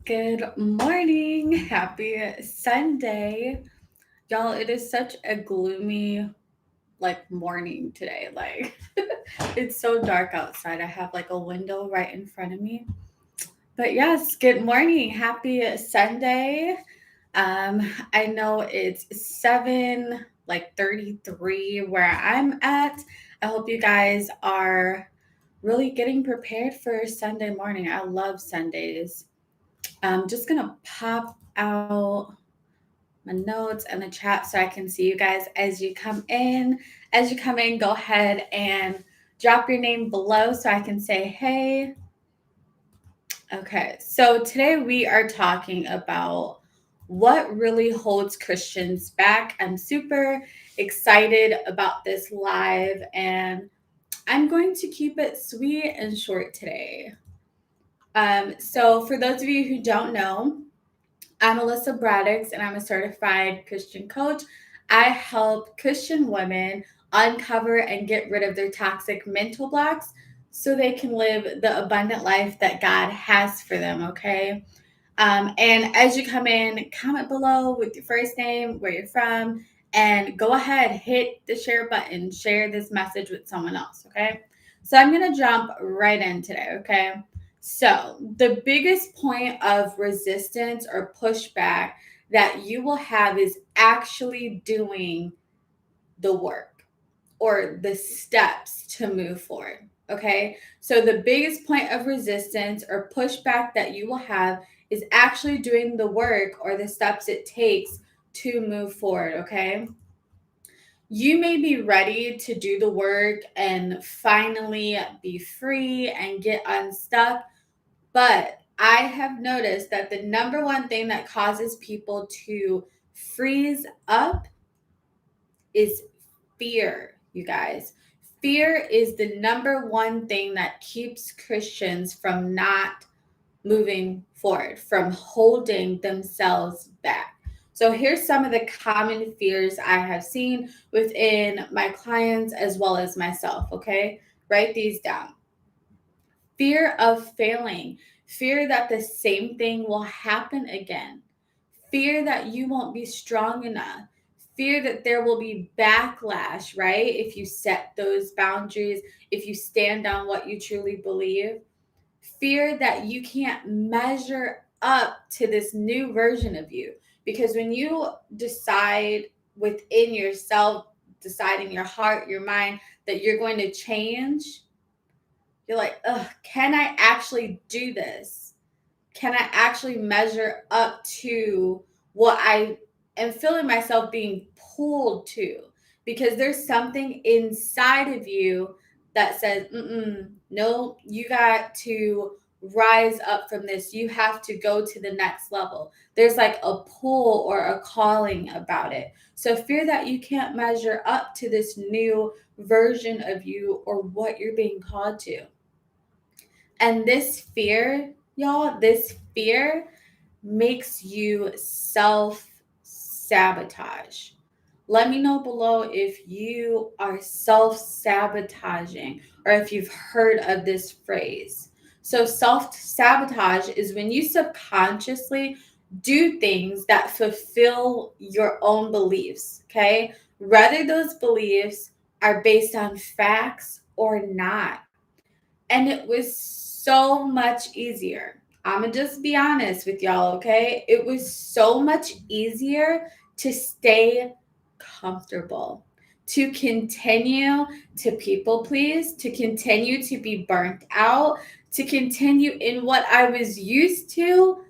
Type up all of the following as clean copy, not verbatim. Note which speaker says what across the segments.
Speaker 1: Good morning. Happy Sunday. Y'all, it is such a gloomy morning today. It's so dark outside. I have like a window right in front of me. But yes, good morning. Happy Sunday. I know it's 7:33 where I'm at. I hope you guys are really getting prepared for Sunday morning. I love Sundays. I'm just gonna pop out my notes and the chat so I can see you guys as you come in. As you come in, go ahead and drop your name below so I can say hey. Okay, so today we are talking about what really holds Christians back. I'm super excited about this live, and I'm going to keep it sweet and short today. So for those of you who don't know, I'm Alyssa and I'm a certified Christian coach. I help Christian women uncover and get rid of their toxic mental blocks so they can live the abundant life that God has for them, okay? And as you come in, comment below with your first name, where you're from, and go ahead, hit the share button, share this message with someone else, okay? So I'm going to jump right in today, okay? So, the biggest point of resistance or pushback that you will have is actually doing the work or the steps to move forward. Okay. So, the biggest point of resistance or pushback that you will have is actually doing the work or the steps it takes to move forward. Okay. You may be ready to do the work and finally be free and get unstuck. But I have noticed that the number one thing that causes people to freeze up is fear, you guys. Fear is the number one thing that keeps Christians from not moving forward, from holding themselves back. So, here's some of the common fears I have seen within my clients as well as myself, okay? Write these down. Fear of failing, fear that the same thing will happen again, fear that you won't be strong enough, fear that there will be backlash, right? If you set those boundaries, if you stand on what you truly believe, fear that you can't measure up to this new version of you. Because when you decide within yourself, decide in your heart, your mind that you're going to change, you're like, ugh, can I actually do this? Can I actually measure up to what I am feeling myself being pulled to? Because there's something inside of you that says, no, you got to rise up from this. You have to go to the next level. There's like a pull or a calling about it. So fear that you can't measure up to this new version of you or what you're being called to. And this fear, y'all, this fear makes you self sabotage. Let me know below if you are self sabotaging or if you've heard of this phrase. So, self sabotage is when you subconsciously do things that fulfill your own beliefs, okay? Whether those beliefs are based on facts or not. And it was so much easier. I'm going to just be honest with y'all, okay? It was so much easier to stay comfortable, to continue to people please, to continue to be burnt out, to continue in what I was used to,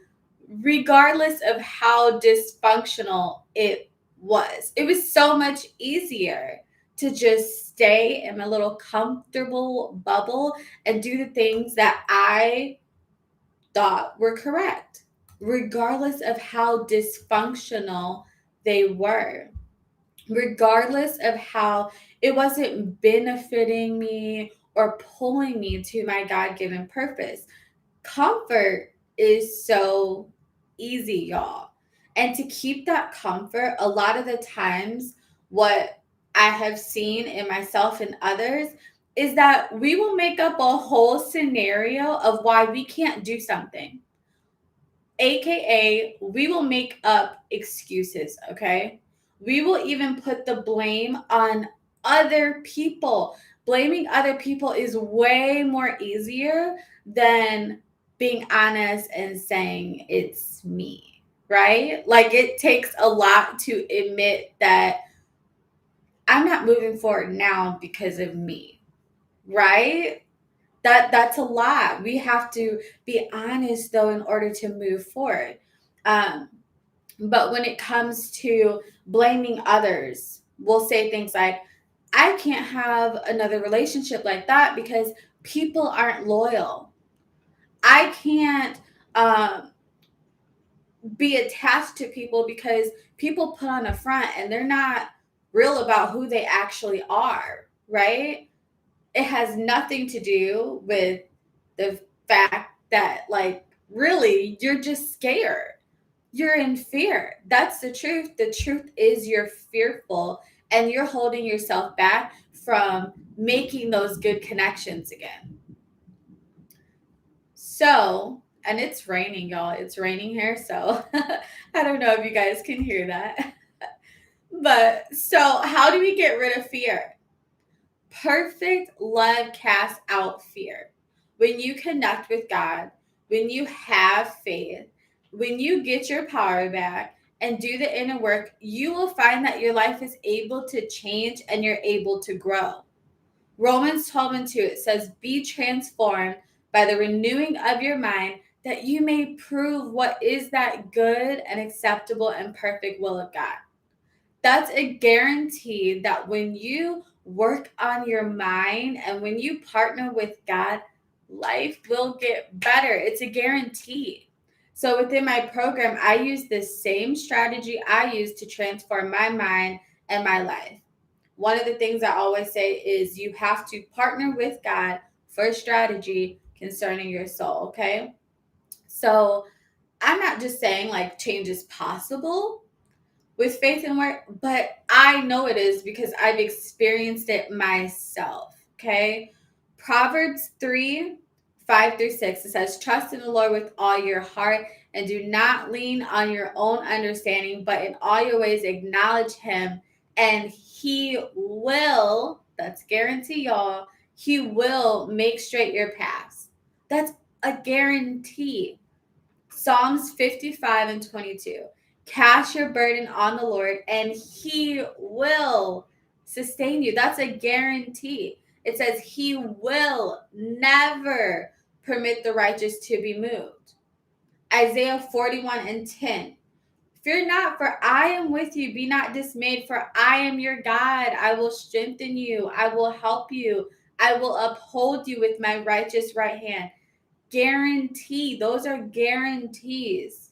Speaker 1: regardless of how dysfunctional it was. It was so much easier to just stay in my little comfortable bubble and do the things that I thought were correct, regardless of how dysfunctional they were, regardless of how it wasn't benefiting me or pulling me to my God given purpose. Comfort is so easy, y'all. And to keep that comfort, a lot of the times, what I have seen in myself and others is that we will make up a whole scenario of why we can't do something. AKA, we will make up excuses, okay? We will even put the blame on other people. Blaming other people is way more easier than being honest and saying it's me, right? Like it takes a lot to admit that I'm not moving forward now because of me, right? That's a lot. We have to be honest though in order to move forward. Um, but when it comes to blaming others, we'll say things like, I can't have another relationship like that because people aren't loyal. I can't um, be attached to people because people put on a front and they're not real about who they actually are, right? It has nothing to do with the fact that, like, really, you're just scared. You're in fear. That's the truth. The truth is you're fearful and you're holding yourself back from making those good connections again. So, and it's raining, y'all. It's raining here. So, I don't know if you guys can hear that. But so, how do we get rid of fear? Perfect love casts out fear. When you connect with God, when you have faith, when you get your power back and do the inner work, you will find that your life is able to change and you're able to grow. Romans 12:2, it says, be transformed by the renewing of your mind that you may prove what is that good and acceptable and perfect will of God. That's a guarantee that when you work on your mind and when you partner with God, life will get better. It's a guarantee. So within my program, I use the same strategy I use to transform my mind and my life. One of the things I always say is you have to partner with God for strategy concerning your soul, okay? So I'm not just saying like change is possible with faith and work, but I know it is because I've experienced it myself. Okay. Proverbs 3:5-6. It says, trust in the Lord with all your heart and do not lean on your own understanding, but in all your ways acknowledge him and he will, that's guarantee, y'all, he will make straight your paths. That's a guarantee. Psalms 55:22. Cast your burden on the Lord and he will sustain you. That's a guarantee. It says he will never permit the righteous to be moved. Isaiah 41:10. Fear not, for I am with you. Be not dismayed, for I am your God. I will strengthen you. I will help you. I will uphold you with my righteous right hand. Guarantee. Those are guarantees.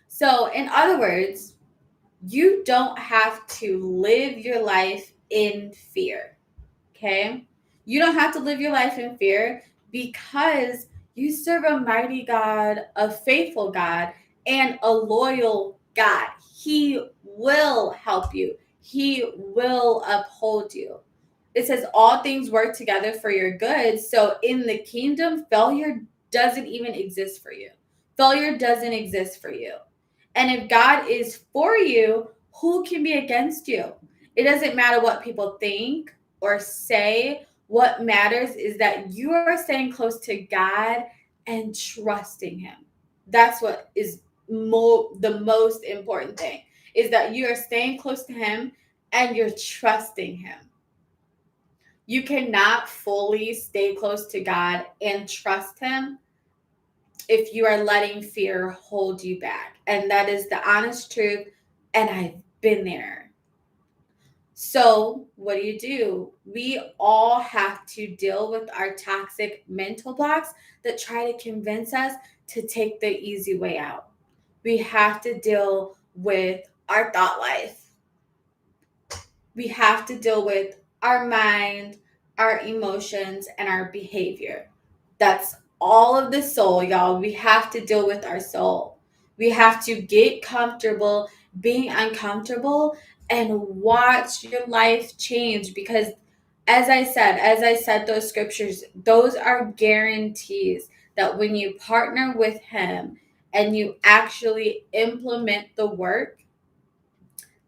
Speaker 1: So, in other words, you don't have to live your life in fear. Okay? You don't have to live your life in fear because you serve a mighty God, a faithful God, and a loyal God. He will help you, He will uphold you. It says all things work together for your good. So in the kingdom, failure doesn't even exist for you. Failure doesn't exist for you. And if God is for you, who can be against you? It doesn't matter what people think or say. What matters is that you are staying close to God and trusting him. That's what is the most important thing, is that you are staying close to him and you're trusting him. You cannot fully stay close to God and trust him if you are letting fear hold you back. And that is the honest truth. And I've been there. So, what do? We all have to deal with our toxic mental blocks that try to convince us to take the easy way out. We have to deal with our thought life. We have to deal with our mind, our emotions, and our behavior. That's all of the soul, y'all. We have to deal with our soul. We have to get comfortable being uncomfortable and watch your life change because as I said those scriptures, those are guarantees that when you partner with him and you actually implement the work,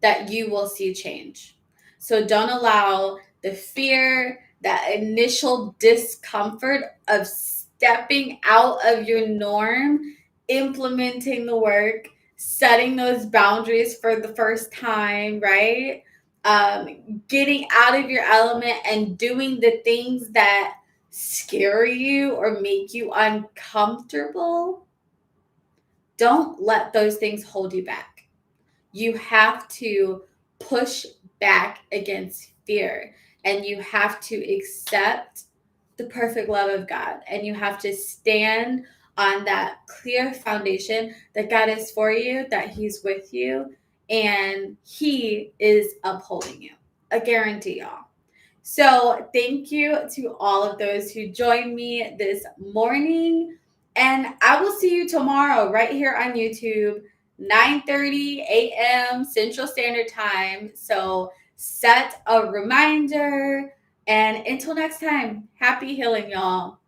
Speaker 1: that you will see change. So don't allow the fear, that initial discomfort of stepping out of your norm, implementing the work, setting those boundaries for the first time, right? Getting out of your element and doing the things that scare you or make you uncomfortable. Don't let those things hold you back. You have to push back against fear, and you have to accept the perfect love of God, and you have to stand on that clear foundation that God is for you, that He's with you, and He is upholding you. I guarantee y'all. So, thank you to all of those who joined me this morning. And I will see you tomorrow right here on YouTube, 9:30 a.m. Central Standard Time. So, set a reminder. And until next time, happy healing, y'all.